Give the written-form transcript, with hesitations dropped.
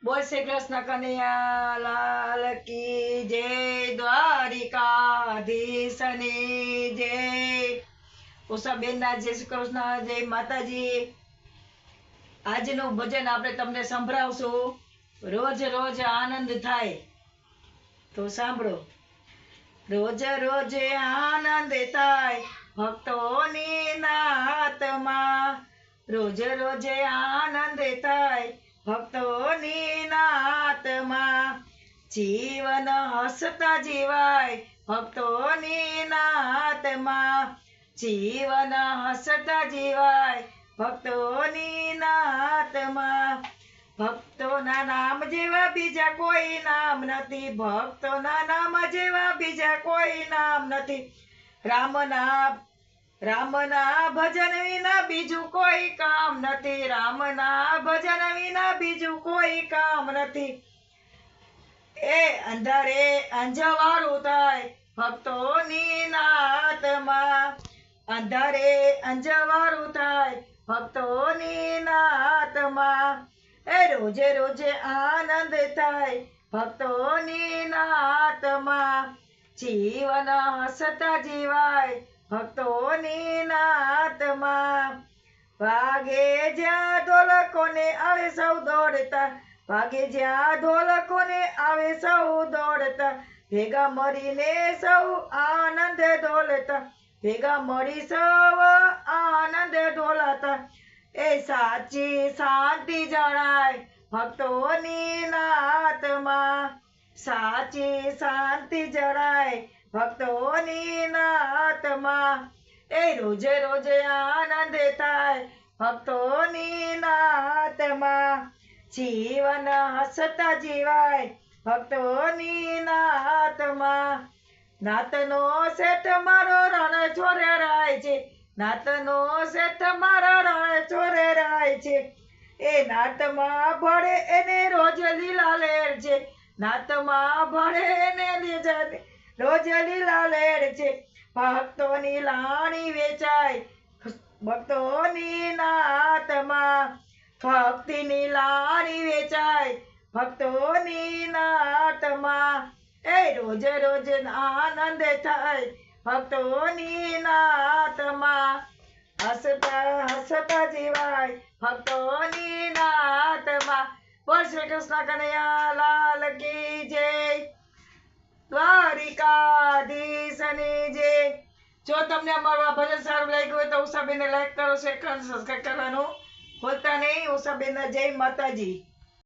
બોલ શ્રી કૃષ્ણ કનૈયા લાલ કી જય, દ્વારિકાધીશની જય. ઉષાબેનના જય શ્રી કૃષ્ણ, જય માતાજી. આજનું ભજન આપણે તમને સંભળાવશું. રોજ રોજ આનંદ થાય તો સાંભળો. રોજ રોજ આનંદ થાય ભક્તોની નાતમાં, રોજ રોજ આનંદ થાય ભક્તોની નાતમાં. જીવન હસતા જીવાય ભક્તોની નાતમાં, જીવન હસતા જીવાય ભક્તોની નાતમાં. ભક્તોના નામ જેવા બીજા કોઈ નામ નથી, ભક્તોના નામ જેવા બીજા કોઈ નામ નથી. રામના ભજન વિના બીજું કોઈ કામ નથી, રામના ભજન વિના બીજું કોઈ કામ નથી. એ અંધારે અંજવાળું થાય ભક્તોની નાતમાં, અંધારે અંજવાળું થાય ભક્તોની નાતમાં. એ રોજે રોજે આનંદ થાય ભક્તોની નાતમાં, જીવન હસતા જીવાય ભક્તોની નાતમાં. વાગે જ્યાં ઢોલકોને આવે સૌ દોડતા, વાગે જ્યાં ઢોલકોને આવે સૌ દોડતા, ભેગા મળીને સૌ આનંદ ઢોલતા, ભેગા મળી સૌ આનંદ ઢોલાતા. એ સાચી શાંતિ જણાય ભક્તોની નાતમાં, સાચી શાંતિ જણાય ભક્તોની નાતમાં. એ રોજે રોજે આનંદ થાય ભક્તોની નાતમાં, જીવન હસતા જીવાય ભક્તોની નાતમાં. નાતનો શેઠ મારો રણ છોરે રાય છે, નાતનો શેઠ મારો રણ છોરે રાય છે. એ નાતમાં ભળે એને રોજ લીલા લેર છે, નાતમાં ભળે એને રોજ લીલા લેર છે. ભક્તોની લાણી વેચાય ભક્તોની નાતમાં, ભક્તિની લાણી વેચાય ભક્તોની નાતમાં. એ રોજ રોજ આનંદ થાય ભક્તોની નાતમાં, હસતા હસતા જીવાય ભક્તોની નાતમાં. બોલ શ્રી કૃષ્ણ કનૈયા લાલ કી જય, દ્વારિકાધીશની જય. જો તમને અમારું આ ભજન સારું લાગ્યું હોય તો ઉષાબેનને લાઈક કરો, શેર કરો, સબસ્ક્રાઈબ કરવાનું ભૂલતા નહીં. ઉષાબેનના જય માતાજી.